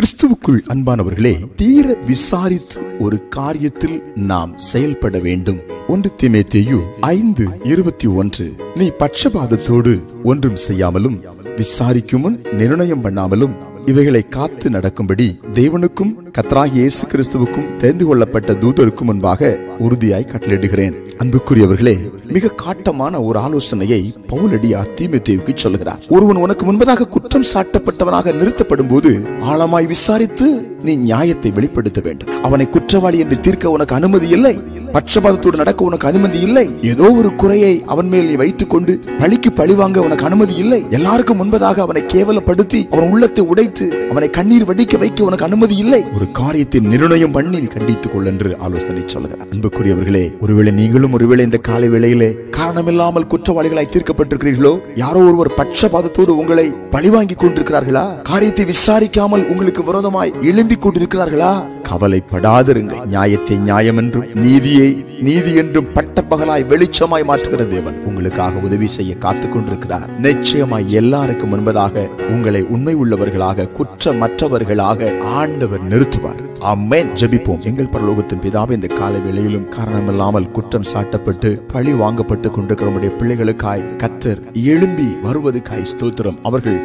கிறிஸ்துவுக்குள் அன்பானவர்களே, தீர விசாரித்து ஒரு காரியத்தில் நாம் செயல்பட வேண்டும். 1 தீமோத்தேயு 5:21. நீ பட்சபாதத்தோடு ஒன்றும் செய்யாமலும் விசாரிக்கும் முன் நிர்ணயம் பண்ணாமலும் இவைகளை காத்து நடக்கும்படி தேவனுக்கும் கர்த்தராகிய இயேசு கிறிஸ்துவுக்கும் தெரிந்து கொள்ளப்பட்ட தூதருக்கும் முன்பாக உறுதியாய் கட்டளையிடுகிறேன். அன்புக்குரியவர்களே, மிக காட்டமான ஒரு ஆலோசனையை பவுலடியார் தீமோத்தேயுவுக்கு சொல்கிறார். ஒருவன் உனக்கு முன்பதாக குற்றம் சாட்டப்பட்டவனாக நிறுத்தப்படும் போது ஆழமாய் விசாரித்து நீ நியாயத்தை வெளிப்படுத்த வேண்டும். அவனை குற்றவாளி என்று தீர்க்க உனக்கு அனுமதி இல்லை. பட்சபாதத்தோடு நடக்க உனக்கு அனுமதி இல்லை. ஏதோ ஒரு குறையை அவன் மேல் நீ வைத்துக் கொண்டு பழிக்கு பழி வாங்க உனக்கு அனுமதி இல்லை. எல்லாருக்கும் முன்பதாக அவனை கேவலப்படுத்தி அவன் உள்ளத்தை உடைத்து அவனை கண்ணீர் வடிக்க வைக்க உனக்கு அனுமதி இல்லை. ஒரு காரியத்தை நிர்ணயம் பண்ணி கண்டித்துக் கொள் என்று ஆலோசனை சொல்கிறார். அன்புக்குரியவர்களே, ஒருவேளை நீங்களும் ஒருவேளை இந்த காலை வேளையிலே காரணமில்லாமல் குற்றவாளிகளாய் தீர்க்கப்பட்டிருக்கிறீர்களோ, யாரோ ஒருவர் பட்சபாதத்தோடு உங்களை பழிவாங்கி கொண்டிருக்கிறார்களா? காரியத்தை விசாரிக்காமல் உங்களுக்கு விரோதமாய் எழும்பிக் கொண்டிருக்கிறார்களா? கவலைப்படாதிருங்கள். நியாயத்தை நியாயம் என்றும் நீதியை நீதி என்றும் பட்டப்பகலாய் வெளிச்சமாய் மாற்றுகிற தேவன் உங்களுக்காக உதவி செய்ய காத்துக் கொண்டிருக்கிறார். நிச்சயமாய் எல்லாருக்கும் முன்பதாக உங்களை உண்மை உள்ளவர்களாக குற்றமற்றவர்களாக ஆண்டவர் நிறுத்துவார். ஆமென். ஜெபிப்போம். எங்கள் பரலோகத்தின் பிதாவே, இந்த காலை வேளையிலும் காரணமில்லாமல் குற்றம் சாட்டப்பட்டு பழி வாங்கப்பட்டு கொண்டிருக்கிற நம்முடைய பிள்ளைகளுக்காய் கர்த்தர் எழும்பி வருவதுக்காய் ஸ்தோத்திரம். அவர்கள்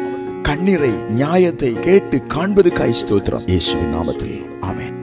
கண்ணீரை நியாயத்தை கேட்டு காண்பதுக்காய் ஸ்தோத்திரம். இயேசுவின் நாமத்தில் ஆமென்.